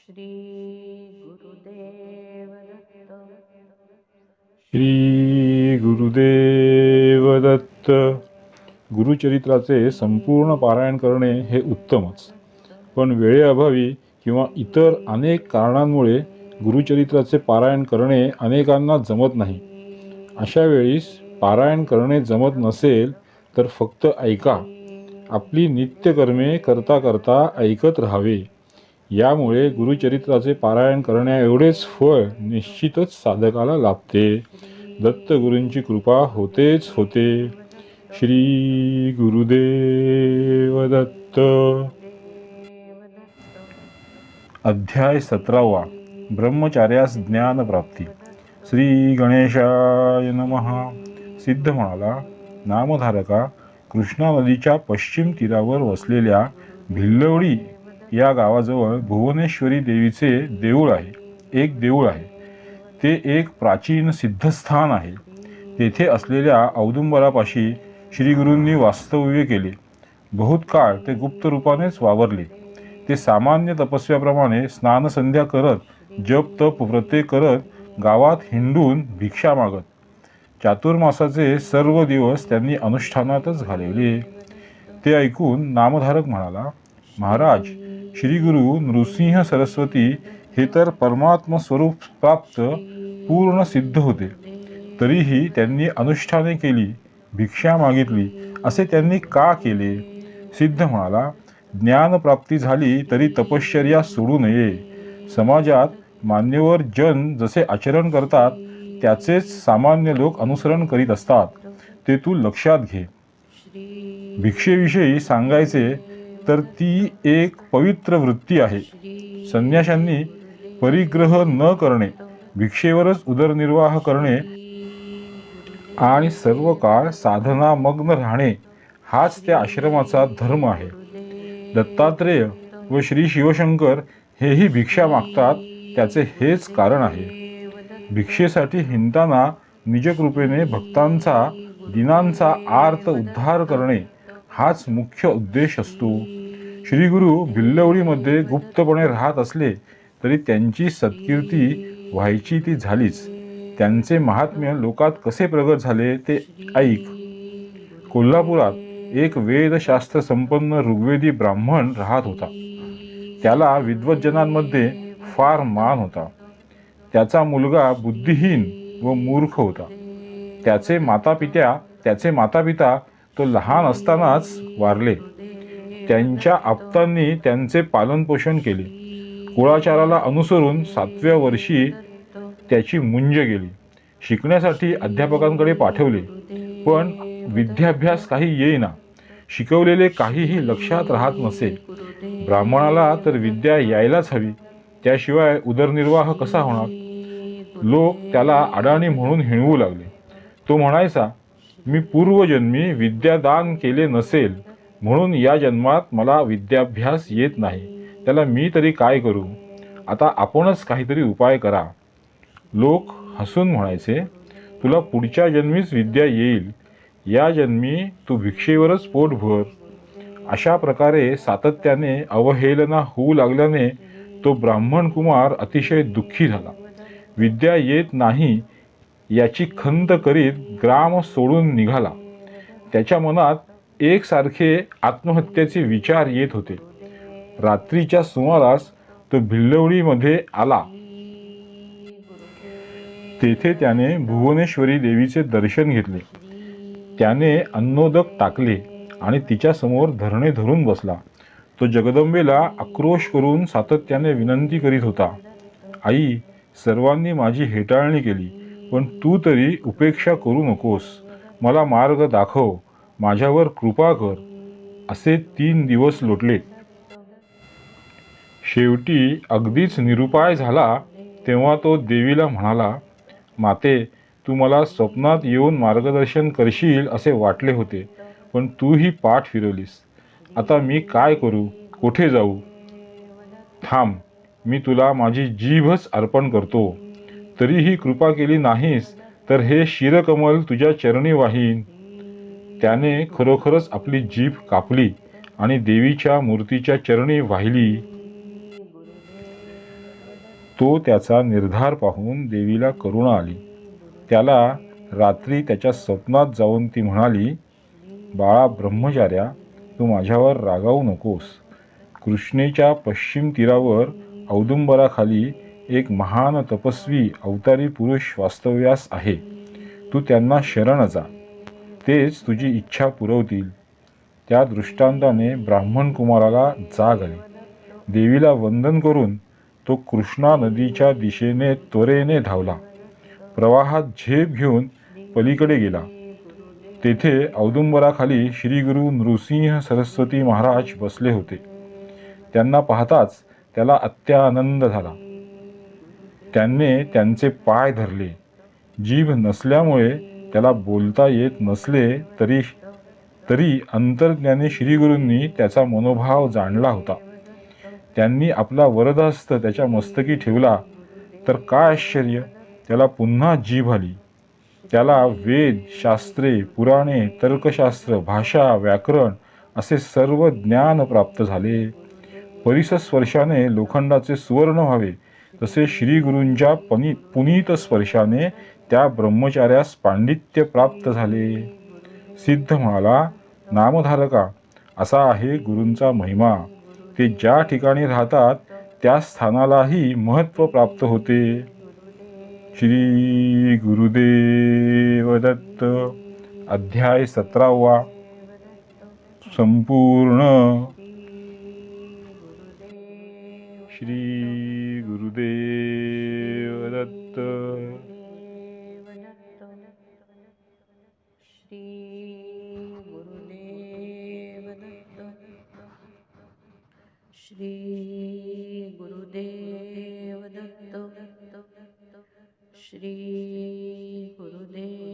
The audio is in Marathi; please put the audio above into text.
श्री गुरुदेव दत्त. श्री गुरुदेव दत्त. गुरुचरित्राचे संपूर्ण पारायण करणे हे उत्तमच, पण वेळेअभावी किंवा इतर अनेक कारणांमुळे गुरुचरित्राचे पारायण करणे अनेकांना जमत नाही. अशा वेळीस पारायण करणे जमत नसेल तर फक्त ऐका. आपली नित्यकर्मे करता करता ऐकत राहावे. यामुळे गुरुचरित्राचे पारायण करण्याएवढेच फळ निश्चितच साधकाला लाभते. दत्तगुरूंची कृपा होतेच होते. श्री गुरुदेव दत्त. अध्याय 17. ब्रह्मचार्यास ज्ञान प्राप्ती. श्री गणेशाय नमः. सिद्ध म्हणाला, नामधारका, कृष्णा नदीच्या पश्चिम तीरावर वसलेल्या भिल्लवडी या गावाजवळ भुवनेश्वरी देवीचे देऊळ आहे. एक देऊळ आहे. ते एक प्राचीन सिद्धस्थान आहे. तेथे असलेल्या औदुंबरापाशी श्रीगुरूंनी वास्तव्य केले. बहुत काळ ते गुप्त रूपानेच वावरले. ते सामान्य तपस्व्याप्रमाणे स्नानसंध्या करत, जप तप व्रते करत गावात हिंडून भिक्षा मागत. चातुर्मासाचे सर्व दिवस त्यांनी अनुष्ठानातच घालवले. ते ऐकून नामधारक म्हणाला, महाराज, श्रीगुरु नृसिंह सरस्वती हे तर परमात्म स्वरूप प्राप्त पूर्ण सिद्ध होते. तरीही त्यांनी अनुष्ठाने केली, भिक्षा मागितली, असे त्यांनी का केले? सिद्ध म्हणाला, ज्ञानप्राप्ती झाली तरी तपश्चर्या सोडू नये. समाजात मान्यवर जन जसे आचरण करतात त्याचेच सामान्य लोक अनुसरण करीत असतात. ते तू लक्षात घे. भिक्षेविषयी सांगायचे तर ती एक पवित्र वृत्ती आहे. संन्याशांनी परिग्रह न करणे, भिक्षेवरच उदरनिर्वाह करणे आणि सर्व काळ साधनामग्न राहणे हाच त्या आश्रमाचा धर्म आहे. दत्तात्रेय व श्री शिवशंकर हेही भिक्षा मागतात, त्याचे हेच कारण आहे. भिक्षेसाठी हिंडताना निजकृपेने भक्तांचा, दिनांचा आर्त उद्धार करणे हाच मुख्य उद्देश असतो. श्रीगुरु भिल्लवडीमध्ये गुप्तपणे राहत असले तरी त्यांची सत्कीर्ती व्हायची ती झालीच. त्यांचे महात्म्य लोकात कसे प्रगट झाले ते ऐक. कोल्हापुरात एक वेदशास्त्र संपन्न ऋग्वेदी ब्राह्मण राहत होता. त्याला विद्वज्जनांमध्ये फार मान होता. त्याचा मुलगा बुद्धिहीन व मूर्ख होता. त्याचे मातापिता तो लहान असतानाच वारले. त्यांच्या आप्तांनी त्यांचे पालनपोषण केले. कुळाचाराला अनुसरून 7व्या वर्षी त्याची मुंज गेली. शिकण्यासाठी अध्यापकांकडे पाठवले, पण विद्याभ्यास काही येईना. शिकवलेले काहीही लक्षात राहत नसे. ब्राह्मणाला तर विद्या यायलाच हवी, त्याशिवाय उदरनिर्वाह कसा होणार? लोक त्याला अडाणी म्हणून हिणवू लागले. तो म्हणायचा, मी पूर्वजन्मी विद्यादान केले नसेल म्हणून या जन्मात मला विद्याभ्यास येत नाही. त्याला मी तरी काय करू? आता आपणच काहीतरी उपाय करा. लोक हसून म्हणायचे, तुला पुढच्या जन्मीच विद्या येईल, या जन्मी तू भिक्षेवरच पोट भर. अशा प्रकारे सातत्याने अवहेलना होऊ लागल्याने तो ब्राह्मण कुमार अतिशय दुःखी झाला. विद्या येत नाही याची खंत करीत ग्राम सोडून निघाला. त्याच्या मनात एकसारखे आत्महत्येचे विचार येत होते. रात्रीच्या सुमारास तो भिल्लवडीमध्ये आला. तेथे त्याने भुवनेश्वरी देवीचे दर्शन घेतले. त्याने अन्नोदक टाकले आणि तिच्या समोर धरणे धरून बसला. तो जगदंबेला आक्रोश करून सातत्याने विनंती करीत होता, आई, सर्वांनी माझी हेटाळणी केली, पण तू तरी उपेक्षा करू नकोस. मला मार्ग दाखव, माझ्यावर कृपा कर. असे 3 दिवस लोटले. शेवटी अगदीच निरुपाय झाला तेव्हा तो देवीला म्हणाला, माते, तू मला स्वप्नात येऊन मार्गदर्शन करशील असे वाटले होते, पण तूही पाठ फिरवलीस. आता मी काय करू? कोठे जाऊ? थांब, मी तुला माझी जीभच अर्पण करतो. तरीही कृपा केली नाहीस तर हे शिरकमल तुझ्या चरणी वाहीन. त्याने खरोखरच आपली जीभ कापली आणि देवीच्या मूर्तीच्या चरणी वाहिली. तो त्याचा निर्धार पाहून देवीला करुणा आली. त्याला रात्री त्याच्या स्वप्नात जाऊन ती म्हणाली, बाळा ब्रह्मचार्या, तू माझ्यावर रागावू नकोस. कृष्णेच्या पश्चिम तीरावर औदुंबराखाली एक महान तपस्वी अवतारी पुरुष वास्तव्यास आहे. तू त्यांना शरण जा, तेच तुझी इच्छा पुरवतील. त्या दृष्टांताने ब्राह्मण कुमाराला जाग आली. देवीला वंदन करून तो कृष्णा नदीच्या दिशेने त्वरेने धावला. प्रवाहात झेप घेऊन पलीकडे गेला. तेथे औदुंबराखाली श्री गुरु नृसिंह सरस्वती महाराज बसले होते. त्यांना पाहताच त्याला अत्यानंद झाला. त्यांनी त्यांचे पाय धरले. जीभ नसल्यामुळे त्याला बोलता येत नसले तरी अंतर्ज्ञानी श्रीगुरूंनी त्याचा मनोभाव जाणला होता. त्यांनी आपला वरदहस्त त्याच्या मस्तकी ठेवला तर काय आश्चर्य, त्याला पुन्हा जीभ आली. त्याला वेद, शास्त्रे, पुराणे, तर्कशास्त्र, भाषा, व्याकरण असे सर्व ज्ञान प्राप्त झाले. परिसस्पर्शाने लोखंडाचे सुवर्ण व्हावे तसे श्रीगुरूंच्या पुनीत स्पर्शाने त्या ब्रह्मचार्यास पांडित्य प्राप्त झाले. सिद्ध म्हणाला, नामधारका, असा आहे गुरूंचा महिमा. ते ज्या ठिकाणी राहतात त्या स्थानालाही महत्त्व प्राप्त होते. श्री गुरुदेव दत्त. अध्याय 17 संपूर्ण. श्री गुरुदेव दत्त. श्री गुरुदेव दत्त. श्री गुरुदेव